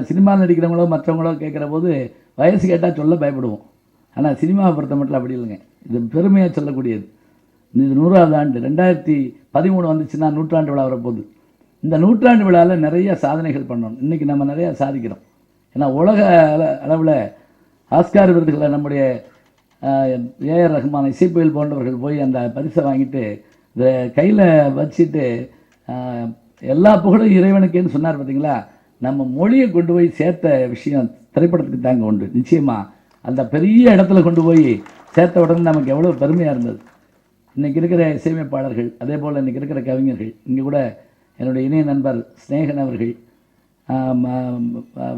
சினிமாவில் நடிக்கிறவங்களோ மற்றவங்களோ கேட்குற போது வயசு கேட்டால் சொல்ல பயப்படுவோம். ஆனால் சினிமாவை பொறுத்த மட்டும் அப்படி இல்லைங்க. இது பெருமையாக சொல்லக்கூடியது. இது 100வது ஆண்டு 2013 வந்துச்சுன்னா நூற்றாண்டு விழா வரப்போகுது. இந்த நூற்றாண்டு விழாவில் நிறைய சாதனைகள் பண்ணணும். இன்றைக்கி நம்ம நிறையா சாதிக்கிறோம். ஏன்னா உலக அளவில் ஆஸ்கார் விருதுகளை நம்முடைய ஏஆர் ரஹ்மான், இசைப்புயல் போன்றவர்கள் போய் அந்த பரிசை வாங்கிட்டு இந்த கையில் வச்சுட்டு எல்லா புகழும் இறைவனுக்கேன்னு சொன்னார் பார்த்தீங்களா. நம்ம மொழியை கொண்டு போய் சேர்த்த விஷயம் திரைப்படத்துக்கு தாங்க உண்டு. நிச்சயமாக அந்த பெரிய இடத்துல கொண்டு போய் சேர்த்த உடனே நமக்கு எவ்வளோ பெருமையாக இருந்தது. இன்றைக்கி இருக்கிற இசையமைப்பாளர்கள், அதே போல் இன்றைக்கி இருக்கிற கவிஞர்கள், இங்கே கூட என்னுடைய இணைய நண்பர் ஸ்நேகன் அவர்கள்,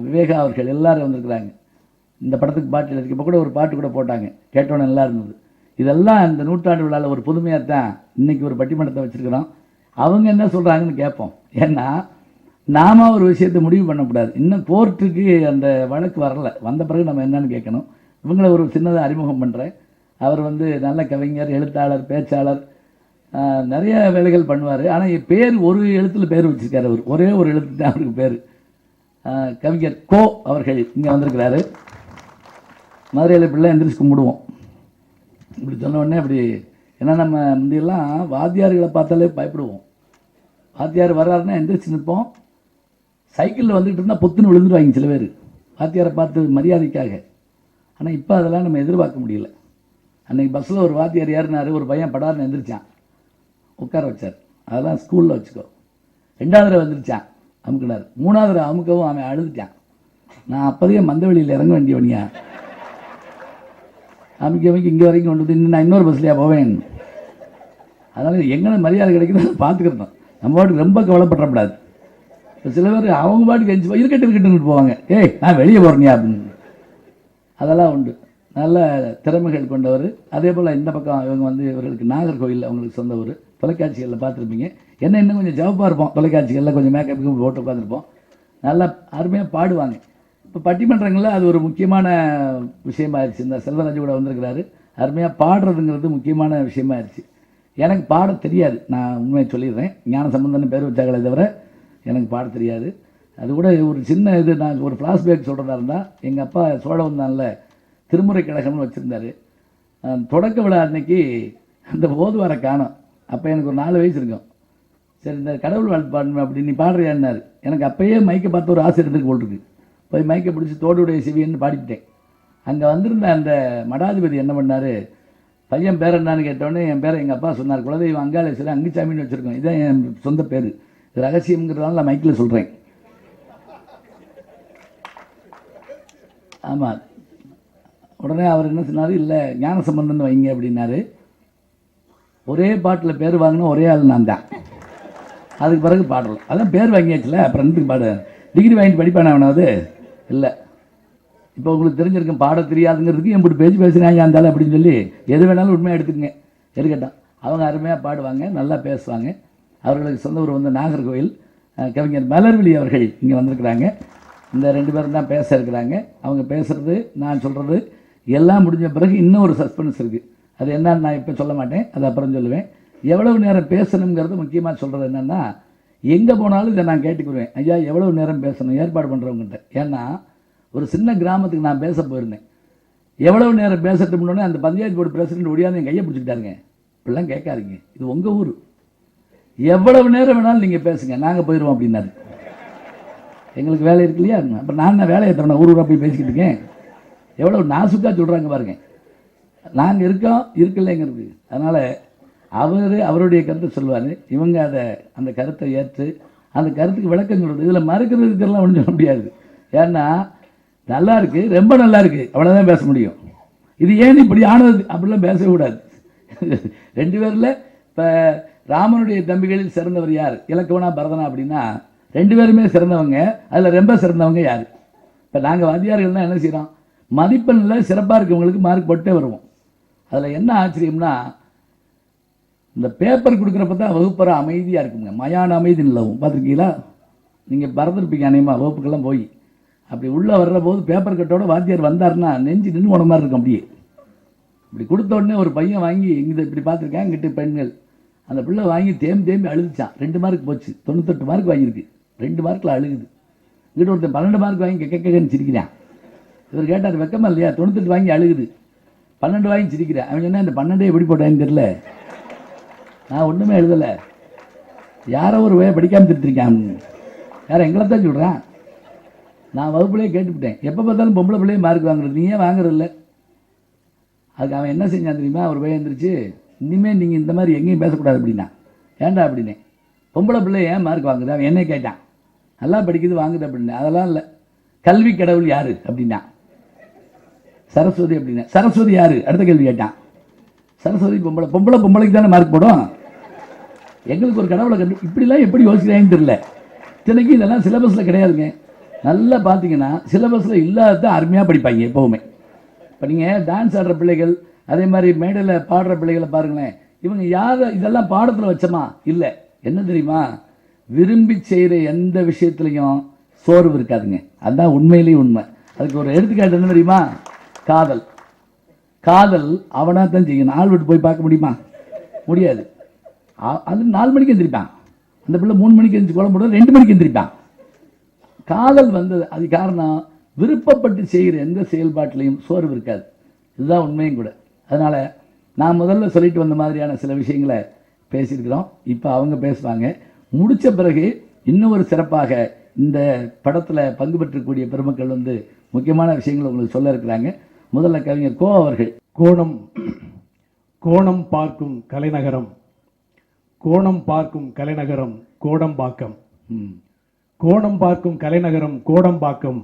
விவேகா அவர்கள் எல்லாரும் வந்திருக்கிறாங்க. இந்த படத்துக்கு பாட்டு எழுதி இப்போ கூட ஒரு பாட்டு கூட போட்டாங்க, கேட்டோன்னு நல்லா இருந்தது. இதெல்லாம் இந்த நூற்றாண்டு விழாவில் ஒரு புதுமையாக தான் இன்றைக்கி ஒரு பட்டிமன்றத்தை வச்சுருக்கிறோம். அவங்க என்ன சொல்கிறாங்கன்னு கேட்போம். ஏன்னா நாம் ஒரு விஷயத்தை முடிவு பண்ணக்கூடாது. இன்னும் கோர்ட்டுக்கு அந்த வழக்கு வரலை, வந்த பிறகு நம்ம என்னன்னு கேட்கணும். இவங்கள ஒரு சின்னதாக அறிமுகம் பண்ணுறேன். அவர் நல்ல கவிஞர், எழுத்தாளர், பேச்சாளர், நிறைய வேலைகள் பண்ணுவார். ஆனால் பேர் ஒரு எழுத்தில் பேர் வச்சுருக்காரு. அவர் ஒரே ஒரு எழுத்து தான் அவருக்கு பேர். கவிஞர் கோ அவர்கள் இங்கே வந்திருக்கிறாரு. மதுரையில் இப்படிலாம் எந்திரிச்சு கும்பிடுவோம். இப்படி சொன்ன உடனே அப்படி, ஏன்னா நம்ம முந்தையெல்லாம் வாத்தியார்களை பார்த்தாலே பயப்படுவோம். வாத்தியார் வர்றாருன்னா எந்திரிச்சு நிற்போம். சைக்கிளில் வந்துக்கிட்டு இருந்தால் பொத்துன்னு விழுந்துருவாங்க சில பேர் வாத்தியாரை பார்த்து மரியாதைக்காக. ஆனால் இப்போ அதெல்லாம் நம்ம எதிர்பார்க்க முடியல. அன்றைக்கி பஸ்ஸில் ஒரு வாத்தியார் ஏறினார், ஒரு பையன் படார்னு எந்திரிச்சான், உட்கார வச்சார். அதெல்லாம் ஸ்கூலில் வச்சுக்கோ. 2வது தடவை வந்துருச்சான், அமுக்கினார். 3வது தடவை அமுக்கவும் அவன் அழுதுட்டான். நான் அப்போதையே மந்தவெளியில் இறங்க வேண்டியவனியா, அமைக்க இங்கே வரைக்கும் கொண்டு வந்து இன்னும் நான் இன்னொரு பஸ்லையா போவேன். அதனால் எங்கே மரியாதை கிடைக்குது பார்த்துக்கிறோம். நம்ம பாட்டுக்கு ரொம்ப கவலைப்படக்கூடாது. இப்போ சில பேர் அவங்க பாட்டுக்கு எஞ்சி இருக்கட்டுன்னு போவாங்க. ஏய் நான் வெளியே போகிறேனியா அப்படின்னு. அதெல்லாம் உண்டு. நல்ல திறமைகள் கொண்டவர். அதே போல் இந்த பக்கம் இவங்க இவர்களுக்கு நாகர்கோவில் அவங்களுக்கு சொந்த ஊர். தொலைக்காட்சிகளில் பார்த்துருப்பீங்க. என்ன இன்னும் கொஞ்சம் ஜவப்பாக இருப்போம், தொலைக்காட்சிகளில் கொஞ்சம் மேக்கப்புக்கு போட்டு உட்காந்துருப்போம். நல்லா அருமையாக பாடுவாங்க. இப்போ பட்டிமன்றங்களில் அது ஒரு முக்கியமான விஷயமாயிருச்சு. இந்த செல்வராஜ் கூட வந்திருக்கிறாரு. அருமையாக பாடுறதுங்கிறது முக்கியமான விஷயமாயிருச்சு. எனக்கு பாட தெரியாது, நான் உண்மையை சொல்லிடுறேன். ஞான சம்பந்தன்னு பேர் வச்சாங்களே தவிர எனக்கு பாட தெரியாது. அது கூட ஒரு சின்ன இது, நான் ஒரு ஃப்ளாஷ்பேக் சொல்கிறதா இருந்தால், எங்கள் அப்பா சோழவந்தானில் திருமுறை கழகம்னு வச்சுருந்தார். தொடக்க விழா அன்னைக்கு அந்த ஓதுவாரை காணோம். அப்போ எனக்கு ஒரு 4 வயசு இருக்கும். சரி இந்த கடவுள் வாழ்த்து பாடணும் அப்படி, நீ பாடுறியான்னாரு. எனக்கு அப்போயே மைக்கை பார்த்து ஒரு ஆசை எடுத்துக்கு போட்டிருக்கு. போய் மைக்கை பிடிச்சி தோடுடைய சிவின்னு பாடிவிட்டேன். அங்கே வந்திருந்த அந்த மடாதிபதி என்ன பண்ணார், பையன் பேர் என்னான்னு கேட்டோடனே என் பேரை எங்கள் அப்பா சொன்னார். குலதெய்வம் அங்காளேஸ்வரர் அங்குச்சாமின்னு வச்சுருக்கோம். இதான் என் சொந்த பேர். இது ரகசியம்ங்கிறதால நான் மைக்கில் சொல்கிறேன். ஆமாம். உடனே அவர் என்ன சொன்னார், இல்லை ஞான சம்பந்தன்னு வைங்க அப்படின்னாரு. ஒரே பாட்டில் பேர் வாங்கினா ஒரே ஆள் நான் தான். அதுக்கு பிறகு பாடலாம். அதான் பேர் வாங்கியாச்சுல, அப்புறம் ரெண்டுக்கு பாடு. டிகிரி வாங்கிட்டு படிப்பானே அவனாவது இல்லை. இப்போ உங்களுக்கு தெரிஞ்சிருக்கும், பாட தெரியாதுங்கிறதுக்கு எப்படி பேச்சு பேசுகிறாங்க இருந்தாலும் அப்படின்னு சொல்லி எது வேணாலும் உண்மையாக எடுத்துக்கங்க. இருக்கட்டும். அவங்க அருமையாக பாடுவாங்க, நல்லா பேசுவாங்க. அவர்களுக்கு சொந்த ஊர் நாகர்கோவில். கவிஞர் மலர்விழி அவர்கள் இங்கே வந்திருக்கிறாங்க. இந்த 2 பேரும் தான் பேச இருக்கிறாங்க. அவங்க பேசுகிறது, நான் சொல்கிறது எல்லாம் முடிஞ்ச பிறகு இன்னும் ஒரு சஸ்பென்ஸ் இருக்குது. அது என்னன்னு நான் இப்போ சொல்ல மாட்டேன், அது அப்புறம் சொல்லுவேன். எவ்வளவு நேரம் பேசணுங்கிறது முக்கியமாக சொல்கிறது என்னென்னா, எங்கே போனாலும் இதை நான் கேட்டுக்குருவேன். ஐயா எவ்வளவு நேரம் பேசணும் ஏற்பாடு பண்ணுறவங்ககிட்ட. ஏன்னா ஒரு சின்ன கிராமத்துக்கு நான் பேச போயிருந்தேன். எவ்வளவு நேரம் பேசட்டும்னோடனே அந்த பஞ்சாயத்து போர்டு பிரசிடென்ட் ஒடியாந்து என் கையை பிடிச்சிக்கிட்டாருங்க. இப்படிலாம் கேட்காதீங்க, இது உங்கள் ஊர், எவ்வளவு நேரம் வேணாலும் நீங்கள் பேசுங்க, நாங்கள் போயிடுவோம் அப்படின்னாரு. எங்களுக்கு வேலை இருக்கு இல்லையா. அப்புறம் நான் வேலையை தரணும், ஊராக போய் பேசிக்கிட்டு இருக்கேன். எவ்வளோ நாசுக்காக சொல்கிறாங்க பாருங்க. நாங்கள் இருக்கோம் இருக்குல்லைங்கிறது. அதனால் அவருடைய கருத்தை சொல்லுவார். இவங்க அந்த கருத்தை ஏற்று அந்த கருத்துக்கு விளக்கம் சொல்கிறது. இதில் மறுக்கிறதுக்கெல்லாம் ஒன்றும் சொல்ல முடியாது. ஏன்னா நல்லா இருக்குது, ரொம்ப நல்லா இருக்குது, அவ்வளோதான் பேச முடியும். இது ஏன் இப்படி ஆனது அப்படிலாம் பேசக்கூடாது. 2 பேரில் இப்போ ராமனுடைய தம்பிகளில் சிறந்தவர் யார், இலக்குவனா பரதனா அப்படின்னா 2 பேருமே சிறந்தவங்க. அதில் ரொம்ப சிறந்தவங்க யார்? இப்போ நாங்கள் வாத்தியார்கள்னால் என்ன செய்கிறோம், மதிப்பெண்ணில் சிறப்பாக இருக்கவங்களுக்கு மார்க் போட்டே வருவோம். அதில் என்ன ஆச்சரியம்னா, இந்த பேப்பர் கொடுக்குறப்ப தான் வகுப்பறை அமைதியாக இருக்குங்க. மயான அமைதி நிலவும். பார்த்துருக்கீங்களா? நீங்கள் பறந்துருப்பீங்க அநேகமாக வகுப்புக்கெல்லாம் போய். அப்படி உள்ளே வர்ற போது பேப்பர் கட்டோட வாத்தியார் வந்தார்னா நெஞ்சு நின்று போன மாதிரி இருக்கும். அப்படியே இப்படி கொடுத்த உடனே ஒரு பையன் வாங்கி இங்கே இப்படி பார்த்துருக்கேன். இங்கிட்டு பெண்கள் அந்த பிள்ளை வாங்கி தேம்பி அழுதுச்சான். 2 மார்க் போச்சு. 98 மார்க் வாங்கியிருக்கு. 2 மார்க்கில் அழுகுது. இங்கிட்ட ஒருத்தன் 12 மார்க் வாங்கி கேட்கன்னு சிரிக்கிறான். இவர் கேட்டார், வெக்கமா இல்லையா? 98 வாங்கி அழுகுது, 12 வாங்கி சிரிக்கிறேன். அவன் சொன்னா இந்த 12 எப்படி போட்டான்னு தெரியல, நான் ஒன்றுமே எழுதலை, யாரோ ஒரு வேலை படிக்காமல் திருத்திருக்கான். யாரை எங்களை தான் சொல்கிறான். நான் வகுப்புலேயே கேட்டுவிட்டேன், எப்போ பார்த்தாலும் பொம்பளை பிள்ளையே மார்க் வாங்குறது, நீ ஏன் வாங்குறதில்ல? அதுக்கு அவன் என்ன செஞ்சான் தெரியுமா? ஒரு பையன் எழுந்திரிச்சு, இனிமேல் நீங்கள் இந்த மாதிரி எங்கேயும் பேசக்கூடாது அப்படின்னா. ஏன்டா அப்படின்னே, பொம்பளை பிள்ளை ஏன் மார்க் வாங்குது? அவன் என்ன கேட்டான், நல்லா படிக்குது வாங்குது அப்படின்னு. அதெல்லாம் இல்லை, கல்வி கடவுள் யாரு அப்படின்னா. சரஸ்வதி அப்படின்னா. சரஸ்வதி யாரு? அடுத்த கேள்வி கேட்டான். சரஸ்வதி பொம்பளை. பொம்பளைக்கு தானே மார்க் போடும். எங்களுக்கு ஒரு கடவுளை கண்டு இப்படிலாம் எப்படி யோசிக்கிறாங்கன்னு தெரியல. இத்தனைக்கும் இதெல்லாம் சிலபஸில் கிடையாதுங்க. நல்லா பார்த்தீங்கன்னா சிலபஸில் இல்லாத அருமையாக படிப்பாங்க எப்போவுமே. இப்போ நீங்கள் டான்ஸ் ஆடுற பிள்ளைகள், அதே மாதிரி மேடையில் பாடுற பிள்ளைகளை பாருங்களேன், இவங்க யாரை இதெல்லாம் பாடத்தில் வச்சோமா? இல்லை. என்ன தெரியுமா? விரும்பி செய்கிற எந்த விஷயத்துலையும் சோர்வு இருக்காதுங்க. அதுதான் உண்மையிலேயே உண்மை. அதுக்கு ஒரு எடுத்துக்காட்டு என்ன தெரியுமா? காதல். காதல் அவனாக தான் செய்யணும். ஆள் விட்டு போய் பார்க்க முடியுமா? முடியாது. அது 4 மணிக்கு எந்திரிப்பான். அந்த பிள்ளை 3 மணிக்கு எந்திரிச்சு கோலம் போடுறது 2 மணிக்கு எந்திரிப்பான். காதல் வந்தது அது காரணம், விருப்பப்பட்டு செய்கிற எந்த செயல்பாட்டிலையும் சோர்வு இருக்காது. இதுதான் உண்மையும் கூட. அதனால் நான் முதல்ல சொல்லிட்டு வந்த மாதிரியான சில விஷயங்களை பேசியிருக்கிறோம். இப்போ அவங்க பேசுவாங்க. முடித்த பிறகு இன்னும் ஒரு சிறப்பாக இந்த படத்தில் பங்கு பெற்றக்கூடிய பெருமக்கள் முக்கியமான விஷயங்கள் உங்களுக்கு சொல்ல இருக்கிறாங்க. முதல்ல கவிஞர் கோ அவர்கள். கோணம் பார்க்கும் கலைநகரம், கோணம் பார்க்கும் கலைநகரம் கோடம்பாக்கம். கோணம் பார்க்கும் கலைநகரம் கோடம்பாக்கம்.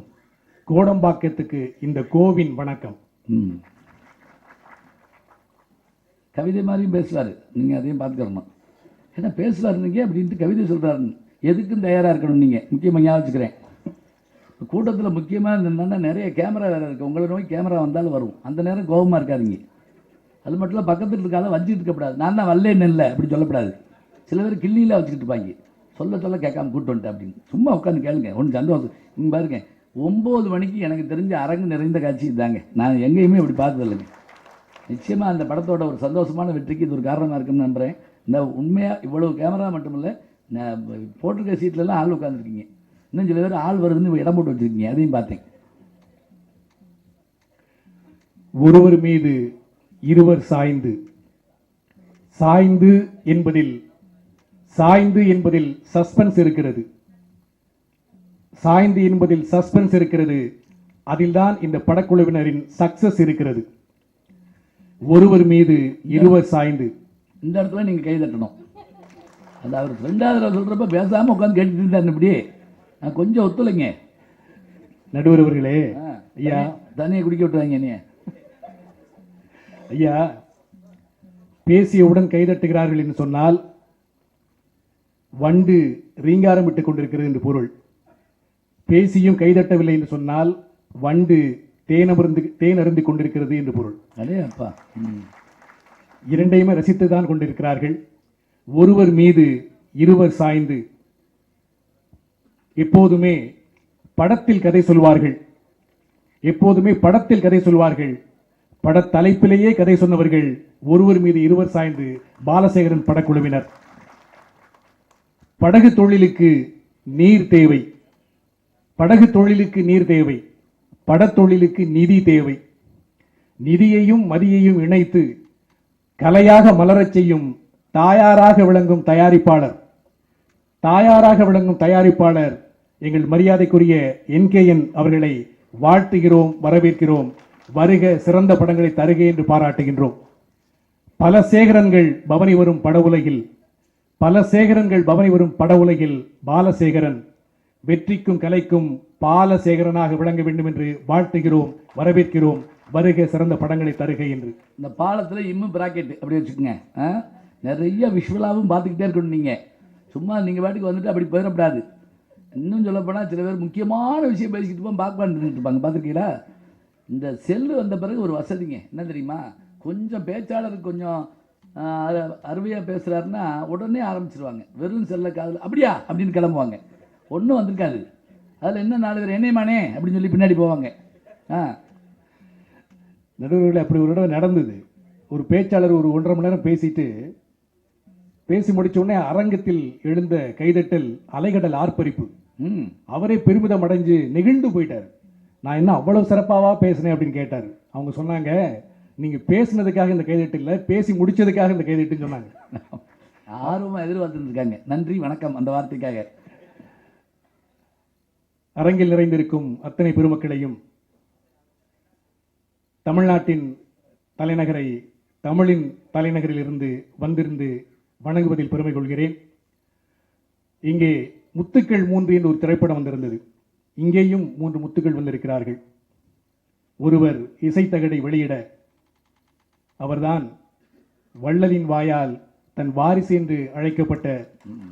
கோடம்பாக்கத்துக்கு இந்த கோவின் வணக்கம். கவிதை மாதிரியும் பேசுவார், நீங்கள் அதையும் பார்த்துக்கிறணும். ஏன்னா பேசுவார் நீங்கள் அப்படின்ட்டு கவிதை சொல்கிறாருன்னு எதுக்கும் தயாராக இருக்கணும். நீங்கள் முக்கியமாக ஞாபகம் வச்சுக்கிறேன். கூட்டத்தில் முக்கியமாக இருந்ததுன்னா நிறைய கேமரா வேறு இருக்குது. உங்களை நோய் கேமரா வந்தாலும் வரும். அந்த நேரம் கோபமாக இருக்காதிங்க. அது மட்டும் இல்லை, பக்கத்தில் இருக்கால வச்சுக்கிட்டு இருக்கக்கூடாது. நான் தான் வரலேன்னு இல்லை அப்படி சொல்லக்கூடாது. சில பேர் கிள்ளியில் வச்சுக்கிட்டு இருப்பாங்க, சொல்ல கேட்காம கூட்டு வந்துட்டேன் அப்படின்னு. சும்மா உட்காந்து கேளுங்க, ஒன்று சந்தோஷம். இங்கே பாருங்க, 9 மணிக்கு எனக்கு தெரிஞ்ச அரங்கு நிறைந்த காட்சி இதாங்க. நான் எங்கேயுமே இப்படி பார்த்ததில்லைங்க. நிச்சயமாக அந்த படத்தோட ஒரு சந்தோஷமான வெற்றிக்கு இது ஒரு காரணமாக இருக்குன்னு நம்புகிறேன். இந்த உண்மையாக இவ்வளவு கேமரா மட்டும் இல்லை, நான் போட்டிருக்க சீட்லலாம் ஆள் உட்காந்துருக்கீங்க. இன்னும் சில பேர் ஆள் வருதுன்னு இடம் போட்டு வச்சுருக்கீங்க, அதையும் பார்த்தேன். ஒருவர் மீது இருவர் சாய்ந்து, சாய்ந்து என்பதில் சஸ்பென்ஸ் இருக்கிறது. சாய்ந்து என்பதில் சஸ்பென்ஸ் இருக்கிறது. அதில்தான் இந்த படக்குழுவினரின் சக்சஸ் இருக்கிறது. ஒருவர் மீது இருவர் சாய்ந்து. இந்த இடத்துல நீங்க கை தட்டணும். அது அவர் 2வது சொல்றப்ப பேசாம உட்காந்து கேட்டுட்டு இருந்தாரு. இப்படி நான் கொஞ்சம் ஒத்துழைங்க. நடுவர் அவர்களே, ஐயா தண்ணியை குடிக்க விட்டுறாங்க. நீ ஐயா பேசியவுடன் கைதட்டுகிறார்கள் என்று சொன்னால் வண்டு ரீங்காரம் விட்டுக் கொண்டிருக்கிறது என்று பொருள். பேசியும் கைதட்டவில்லை என்று சொன்னால் வண்டு தேன் அருந்தி கொண்டிருக்கிறது என்று பொருள். அப்பா, இரண்டையுமே ரசித்துதான் கொண்டிருக்கிறார்கள். ஒருவர் மீது இருவர் சாய்ந்து. எப்போதுமே படத்தில் கதை சொல்வார்கள், எப்போதுமே படத்தில் கதை சொல்வார்கள். படத்தலைப்பிலேயே கதை சொன்னவர்கள் ஒருவர் மீது இருவர் சாய்ந்து பாலசேகரன் படக்குழுவினர். படகு தொழிலுக்கு நீர் தேவை, படகு தொழிலுக்கு நீர் தேவை, படத்தொழிலுக்கு நிதி தேவை. நிதியையும் மதியையும் இணைத்து கலையாக மலரச் செய்யும் தாயாராக விளங்கும் தயாரிப்பாளர், தாயாராக விளங்கும் தயாரிப்பாளர் எங்கள் மரியாதைக்குரிய NKN அவர்களை வாழ்த்துகிறோம், வரவேற்கிறோம். வருக, சிறந்த படங்களை தருக என்று பாராட்டுகின்றோம். பல சேகரன்கள் பவனி வரும் பட உலகில், பல சேகரன்கள் பவனி வரும் பட உலகில் பாலசேகரன் வெற்றிக்கும் கலைக்கும் பாலசேகரனாக விளங்க வேண்டும் என்று வாழ்த்துகிறோம், வரவேற்கிறோம். வருக, சிறந்த படங்களை தருக என்று. இந்த பாலத்தில் இன்னும் பிராக்கெட் அப்படி வச்சுக்கோங்க. நிறைய விஷுவலாகவும் பார்த்துக்கிட்டே இருக்கணும். நீங்கள் சும்மா நீங்கள் பாட்டுக்கு வந்துட்டு அப்படி போயிடக்கூடாது. இன்னும் சொல்லப்போனால் சில பேர் முக்கியமான விஷயம் பேசிக்கிட்டு போய் பார்க்க இருப்பாங்க, பார்த்துருக்கீங்களா? இந்த செல்லு வந்த பிறகு ஒரு வசதிங்க என்ன தெரியுமா? கொஞ்சம் பேச்சாளருக்கு கொஞ்சம் அருமையாக பேசுகிறாருன்னா உடனே ஆரம்பிச்சிருவாங்க. வெறும் செல்ல காதில் அப்படியா அப்படின்னு கிளம்புவாங்க. ஒன்றும் வந்திருக்காது. அதில் என்ன 4 பேர் என்னையமானே அப்படின்னு சொல்லி பின்னாடி போவாங்க. நடுவர்கள் அப்படி ஒரு தடவை நடந்தது. ஒரு பேச்சாளர் ஒரு 1.5 மணி நேரம் பேசி முடிச்ச உடனே அரங்கத்தில் எழுந்த கைதட்டல், அலைகடல் ஆர்ப்பரிப்பு. ம் அவரே பெருமிதம் அடைஞ்சு நெகிழ்ந்து போயிட்டார். நான் என்ன அவ்வளவு சிறப்பாவா பேசினேன் அப்படின்னு கேட்டார். அவங்க சொன்னாங்க, நீங்க பேசினதுக்காக இந்த கைதட்டு இல்லை, பேசி முடிச்சதுக்காக இந்த கைதட்டுன்னு சொன்னாங்க. ஆர்வமாக எதிர்பார்த்துட்டு இருக்காங்க. நன்றி வணக்கம் அந்த வார்த்தைக்காக. அரங்கில் நிறைந்திருக்கும் அத்தனை பெருமக்களையும், தமிழ்நாட்டின் தலைநகரை தமிழின் தலைநகரில் இருந்து வந்திருந்து வணங்குவதில் பெருமை கொள்கிறேன். இங்கே முத்துக்கள் 3 என்று ஒரு திரைப்படம் வந்திருந்தது. இங்கேயும் 3 முத்துக்கள் வந்திருக்கிறார்கள். ஒருவர் இசைத்தகடை வெளியிட, அவர்தான் வள்ளலின் வாயால் தன் வாரிசு என்று அழைக்கப்பட்ட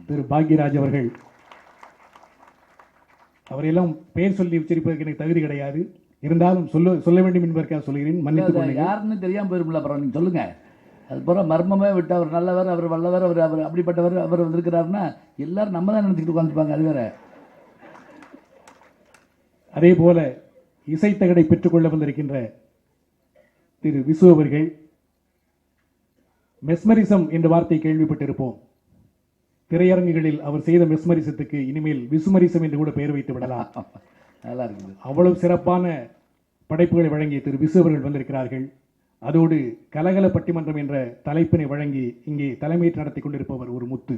திரு பாக்யராஜ் அவர்கள். அவரையெல்லாம் பெயர் சொல்லி உச்சரிப்பதற்கு எனக்கு தகுதி கிடையாது. இருந்தாலும் சொல்ல வேண்டும் என்பதற்காக சொல்கிறேன், மன்னித்துக் கொள்ளுங்கள். யாருன்னு தெரியாமல் போயிருமில்ல, அப்புறம் நீங்கள் சொல்லுங்கள். அது பூரா மர்மமே விட்டு அவர் நல்லவர், அவர் வல்லவர், அவர் அப்படிப்பட்டவர், அவர் வந்திருக்கிறாருன்னா எல்லாரும் நம்ம தான் நினச்சிக்கிட்டு உட்காந்துருப்பாங்க. அது வேற. அதே போல இசைத்தகடை பெற்றுக்கொள்ள வந்திருக்கின்ற திரு விசு அவர்கள், மெஸ்மரிசம் என்ற வார்த்தை கேள்விப்பட்டிருப்போம். திரையரங்குகளில் அவர் செய்த மெஸ்மரிசத்துக்கு இனிமேல் விசுமரிசம் என்று கூட பெயர் வைத்து விடலாம். நல்லா இருக்குது. அவ்வளவு சிறப்பான படைப்புகளை வழங்கிய திரு விசு அவர்கள் வந்திருக்கிறார்கள். அதோடு கலகல பட்டிமன்றம் என்ற தலைப்பினை வழங்கி இங்கே தலைமையேற்று நடத்தி கொண்டிருப்பவர் ஒரு முத்து,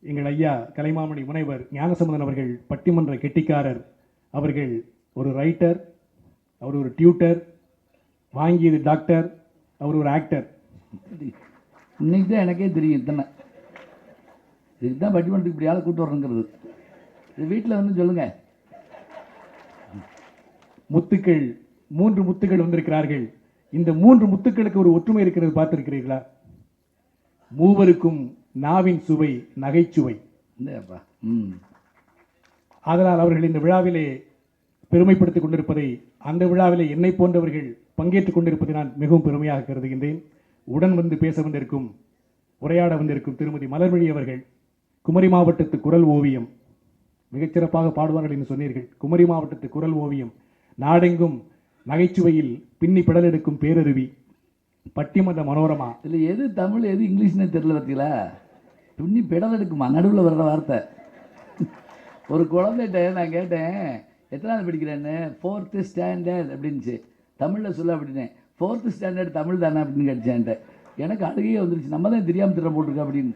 எங்கள் ஐயா கலைமாமணி முனைவர் ஞானசம்பந்தன் அவர்கள். பட்டிமன்ற கெட்டிக்காரர் அவர்கள். ஒரு ரைட்டர், அவர் ஒரு டியூட்டர், வாங்கியது டாக்டர், அவர் ஒரு ஆக்டர். இன்னைக்கு தான் எனக்கே தெரியும். இத்தனை இதுக்கு தான் பட்டிமன்றத்துக்கு இப்படி ஆளை கூட்டு வரணுங்கிறது. இது வீட்டில் வந்து சொல்லுங்க. முத்துக்கள் 3 முத்துக்கள் வந்திருக்கிறார்கள். இந்த 3 முத்துக்களுக்கு ஒரு ஒற்றுமை இருக்கிறது, பார்த்திருக்கிறீர்களா? மூவருக்கும் நாவின் சுவை நகைச்சுவை. ஆதலால் அவர்கள் இந்த விழாவிலே பெருமைப்படுத்திக் கொண்டிருப்பதை, அந்த விழாவிலே என்னை போன்றவர்கள் பங்கேற்றுக் கொண்டிருப்பதை நான் மிகவும் பெருமையாக கருதுகின்றேன். உடன் வந்து பேச வந்திருக்கும், உரையாட வந்திருக்கும் திருமதி மலர்விழி அவர்கள், குமரி மாவட்டத்து குரல் ஓவியம், மிகச்சிறப்பாக பாடுவார்கள் என்று சொன்னீர்கள். குமரி மாவட்டத்து குரல் ஓவியம், நாடெங்கும் நகைச்சுவையில் பின்னி பிடல் எடுக்கும் பேரருவி, பட்டிமன்ற மனோரமா. இதில் எது தமிழ் எது இங்கிலீஷ்னே தெரியல. பார்த்தீங்களா? பின்னி பிடல் எடுக்குமா நடுவில் வர்ற வார்த்தை. ஒரு குழந்தைகிட்ட நான் கேட்டேன், எத்தனாவது படிக்கிறேன்னு. 4th standard அப்படின்ச்சு. தமிழில் சொல்ல அப்படின்னேன். 4th ஸ்டாண்டர்ட் தமிழ் தானே அப்படின்னு கேட்டுச்சேன்ட்ட. எனக்கு அழுகையே வந்துருச்சு. நம்ம தான் தெரியாமல் திட்டம் போட்டிருக்கோம் அப்படின்னு.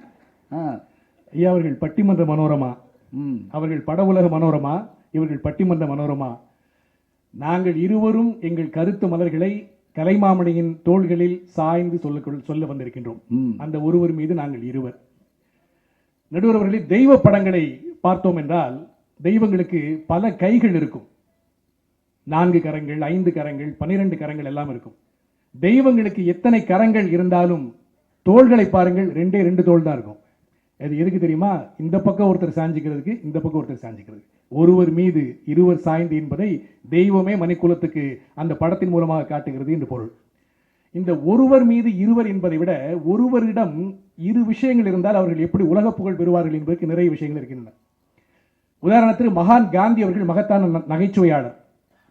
ஐயா அவர்கள் பட்டிமன்ற மனோரமா, அவர்கள் பட உலக மனோரமா, இவர்கள் பட்டிமன்ற மனோரமா. நாங்கள் இருவரும் எங்கள் கருத்து மலர்களை கலைமாமணியின் தோள்களில் சாய்ந்து சொல்ல வந்திருக்கின்றோம். அந்த ஒருவர் மீது நாங்கள் இருவர். நடுவர் அவர்களே, தெய்வ படங்களை பார்த்தோம் என்றால் தெய்வங்களுக்கு பல கைகள் இருக்கும். 4 கரங்கள், 5 கரங்கள், 12 கரங்கள் எல்லாம் இருக்கும். தெய்வங்களுக்கு எத்தனை கரங்கள் இருந்தாலும் தோள்களை பாருங்கள், 2 தோள் தான் இருக்கும். அது எதுக்கு தெரியுமா? இந்த பக்கம் ஒருத்தர் சாஞ்சிக்கிறதுக்கு, இந்த பக்கம் ஒருத்தர் சாஞ்சிக்கிறது. ஒருவர் மீது இருவர் சாய்ந்து என்பதை தெய்வமே மணிக்குலத்துக்கு அந்த படத்தின் மூலமாக காட்டுகிறது என்று பொருள். இந்த ஒருவர் மீது இருவர் என்பதை விட, ஒருவரிடம் 2 விஷயங்கள் இருந்தால் அவர்கள் எப்படி உலக புகழ் பெறுவார்கள் என்பதற்கு நிறைய விஷயங்கள் இருக்கின்றன. உதாரணத்திற்கு மகான் காந்தி அவர்கள் மகத்தான நகைச்சுவையாளர்.